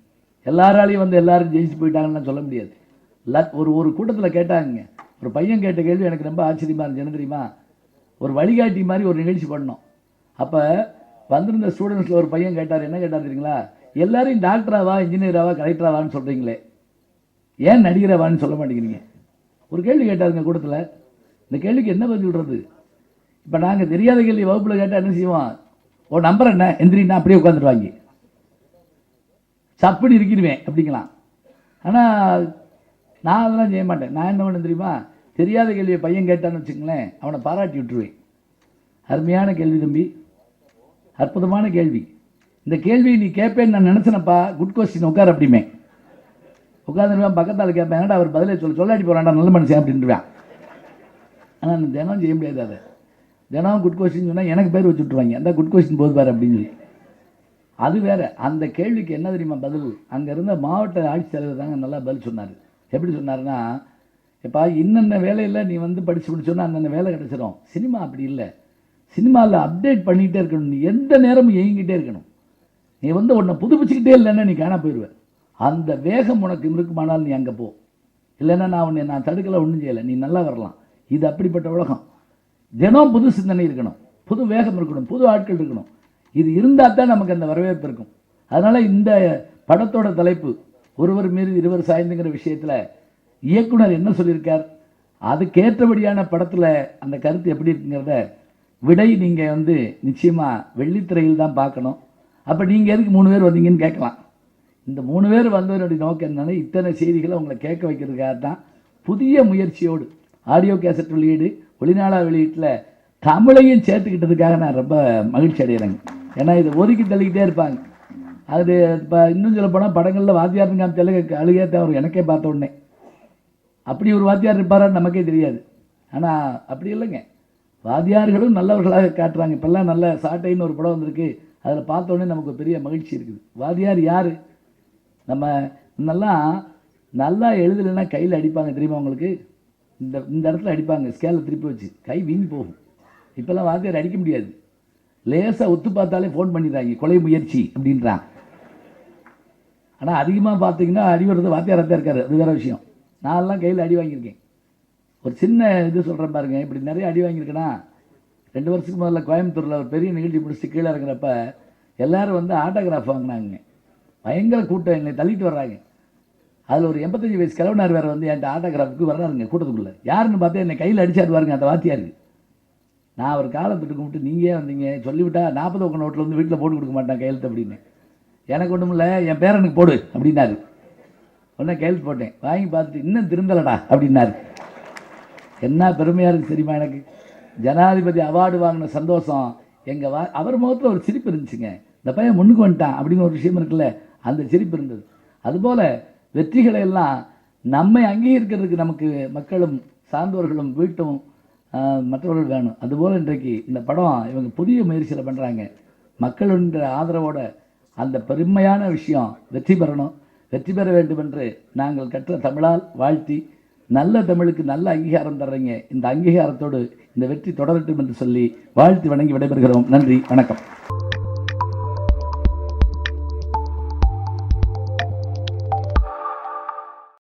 எல்லாராலையும் எல்லாரும் ஜெயிச்சு போயிட்டாங்கன்னு சொல்ல முடியாது. ஒரு கூட்டத்தில் கேட்டாங்க, ஒரு பையன் கேட்ட கேள்வி எனக்கு ரொம்ப ஆச்சரியமாக இருந்துச்சு. என்ன தெரியுமா? ஒரு வழிகாட்டி மாதிரி ஒரு நிகழ்ச்சி பண்ணோம். அப்போ வந்திருந்த ஸ்டூடெண்ட்ஸில் ஒரு பையன் கேட்டார், என்ன கேட்டார் தெரியுங்களா? எல்லாரையும் டாக்டராவா இன்ஜினியராவா கலெக்டராவான்னு சொல்கிறீங்களே, ஏன் நடிகராவான்னு சொல்ல மாட்டேங்கிறீங்க? ஒரு கேள்வி கேட்டாருங்க கூட்டத்தில். இந்த கேள்விக்கு என்ன பதில் சொல்கிறது? இப்போ நாங்கள் தெரியாத கேள்வி வகுப்பில் கேட்டால் என்ன செய்வோம்? ஒரு நம்பர் என்ன எந்திரின்னா அப்படியே உட்காந்துருவாங்க, சப்புன்னு இருக்கிடுவேன் அப்படிங்களாம். ஆனால் நான் அதெல்லாம் செய்ய மாட்டேன். நான் என்ன பண்ண தெரியுமா, தெரியாத கேள்வியை பையன் கேட்டான்னு வச்சுங்களேன், அவனை பாராட்டி விட்டுருவேன். அருமையான கேள்வி தம்பி, அற்புதமான கேள்வி, இந்த கேள்வியை நீ கேட்பேன்னு நான் நினச்சினப்பா, குட் கொஸ்டின், உட்கார் அப்படிமே. உட்காந்துருவேன், பக்கத்தால் கேட்பேன், ஏன்டா அவர் பதிலே சொல்லாட்டி போகிறான்டா நல்ல மனுஷன் அப்படின்ட்டுருவேன். ஆனால் நான் தினம் செய்ய முடியாது. அதை தினம் குட் கொஸ்டின் சொன்னால் எனக்கு பேர் வச்சு விட்ருவாங்க, அந்த குட் கொஸ்டின் போது பாரு அப்படின்னு சொல்லி. அது வேற. அந்த கேள்விக்கு என்ன தெரியுமா பதில், அங்கே இருந்த மாவட்ட ஆட்சித்தலைவர் தாங்க நல்லா பதில் சொன்னார். எப்படி சொன்னார்னா, இப்போ இன்னென்ன வேலையில் நீ வந்து படித்து முடிச்சோன்னா அந்தந்த வேலை கிடச்சிடும். சினிமா அப்படி இல்லை, சினிமாவில் அப்டேட் பண்ணிக்கிட்டே இருக்கணும், நீ எந்த நேரமும் இயங்கிக்கிட்டே இருக்கணும். நீ வந்து உன்னை புதுப்பிச்சுக்கிட்டே இல்லைன்னா நீ காண போயிடுவேன். அந்த வேகம் உனக்கு இருக்குமானால் நீ அங்கே போ, இல்லைன்னா நான் தடுக்கலை, ஒன்றும் செய்யலை, நீ நல்லா வரலாம். இது அப்படிப்பட்ட உலகம். தினம் புது சிந்தனை இருக்கணும், புது வேகம் இருக்கணும், புது ஆட்கள் இருக்கணும். இது இருந்தால் தான் நமக்கு அந்த வரவேற்பு இருக்கும். அதனால் இந்த படத்தோட தலைப்பு ஒருவர் மீது இருவர் சாய்ந்துங்கிற விஷயத்தில் இயக்குனர் என்ன சொல்லியிருக்கார், அதுக்கேற்றபடியான படத்தில் அந்த கருத்து எப்படி இருக்குங்கிறத விடை நீங்கள் வந்து நிச்சயமாக வெள்ளித்திரையில் தான் பார்க்கணும். அப்போ நீங்கள் எதுக்கு 3 பேர் வந்தீங்கன்னு கேட்கலாம். இந்த 3 பேர் வந்தவனுடைய நோக்கம் என்னன்னா, இத்தனை செய்திகளை உங்களை கேட்க வைக்கிறதுக்காக தான் புதிய முயற்சியோடு ஆடியோ கேசட் வெளியீடு, ஒளிநாளா வெளியீட்டில் தமிழையும் சேர்த்துக்கிட்டதுக்காக நான் ரொம்ப மகிழ்ச்சி அடைகிறேங்க. ஏன்னா இதை ஒதுக்கி தள்ளிக்கிட்டே இருப்பாங்க. அது இப்போ இன்னும் சொல்ல போனால் படங்களில் வாத்தியாருங்க காமிச்சாலும் அழுகே தவிர எனக்கே பார்த்த உடனே அப்படி ஒரு வாத்தியார் இருப்பாரான்னு நமக்கே தெரியாது. ஆனால் அப்படி இல்லைங்க, வாத்தியார்களும் நல்லவர்களாக காட்டுறாங்க. இப்போல்லாம் நல்ல சாட்டைன்னு ஒரு படம் வந்திருக்கு, அதில் பார்த்த உடனே நமக்கு ஒரு பெரிய மகிழ்ச்சி இருக்குது. வாத்தியார் யார், நம்ம முன்னெல்லாம் நல்லா எழுதலைன்னா கையில் அடிப்பாங்க தெரியுமா உங்களுக்கு, இந்த இடத்துல அடிப்பாங்க ஸ்கேலில் திருப்பி வச்சு, கை வீங்கி போகும். இப்போல்லாம் வாத்தியார் அடிக்க முடியாது, லேசாக ஒத்து பார்த்தாலே ஃபோன் பண்ணிடுறாங்க, கொலை முயற்சி அப்படின்றான். ஆனால் அதிகமாக பார்த்தீங்கன்னா அடி வர்றது வாத்தியாராக தான் இருக்காரு, அது வேறு விஷயம். நான்லாம் கையில் அடி வாங்கியிருக்கேன். ஒரு சின்ன இது சொல்கிறேன் பாருங்க, இப்படி நிறைய அடி வாங்கியிருக்கேன்னா, 2 வருஷத்துக்கு முதல்ல கோயம்புத்தூரில் ஒரு பெரிய நிகழ்ச்சி முடிச்சுட்டு கீழே இறங்குறப்ப எல்லாரும் வந்து ஆட்டோகிராஃப் வாங்கினாங்க. பயங்கர கூட்டம், என்னை தள்ளிட்டு வர்றாங்க. அதில் ஒரு 85 வயசு கிழவனார் வேறு வந்து என்கிட்ட ஆட்டோகிராஃபுக்கு வர்றாருங்க கூட்டத்துக்குள்ளே. யாருன்னு பார்த்தா என்னை கையில் அடிச்சாரு பாருங்க அந்த வாத்தியாருக்கு. நான் அவர் காலத்துட்டு கும்பிட்டு, நீங்கள் ஏன் வந்தீங்க, சொல்லிவிட்டா 40 பக்கம் நோட்டில் வந்து வீட்டில் போட்டு கொடுக்க மாட்டான் கையெழுத்து அப்படின்னு. எனக்கு ஒன்றும் இல்லை, என் பேரனுக்கு போடு அப்படின்னாரு. உடனே கையெழுத்து போட்டேன், வாங்கி பார்த்துட்டு இன்னும் திருந்தலடா அப்படின்னாரு. என்ன பெருமையாக இருக்குது தெரியுமா எனக்கு. ஜனாதிபதி அவார்டு வாங்கின சந்தோஷம் அவர் முகத்தில் ஒரு சிரிப்பு இருந்துச்சுங்க. இந்த பையன் முன்னுக்கு வந்துட்டான் அப்படின்னு ஒரு விஷயம் இருக்குல்ல, அந்த சிரிப்பு இருந்தது. அதுபோல் வெற்றிகளை எல்லாம் நம்மை அங்கீகரிக்கிறதுக்கு நமக்கு மக்களும் சார்ந்தவர்களும் வீட்டும் மற்றவர்கள் வேணும். அதுபோல் இன்றைக்கு இந்த படம் இவங்க புதிய முயற்சியில் பண்ணுறாங்க. மக்களுடைய ஆதரவோட அந்த பெருமையான விஷயம் வெற்றி பெறணும், வெற்றி பெற வேண்டும் என்று நாங்கள் கற்ற தமிழால் வாழ்த்தி, நல்ல தமிழுக்கு நல்ல அங்கீகாரம் தர்றீங்க, இந்த அங்கீகாரத்தோடு இந்த வெற்றி தொடரட்டும் என்று சொல்லி வாழ்த்தி வணங்கி விடைபெறுகிறோம். நன்றி, வணக்கம்.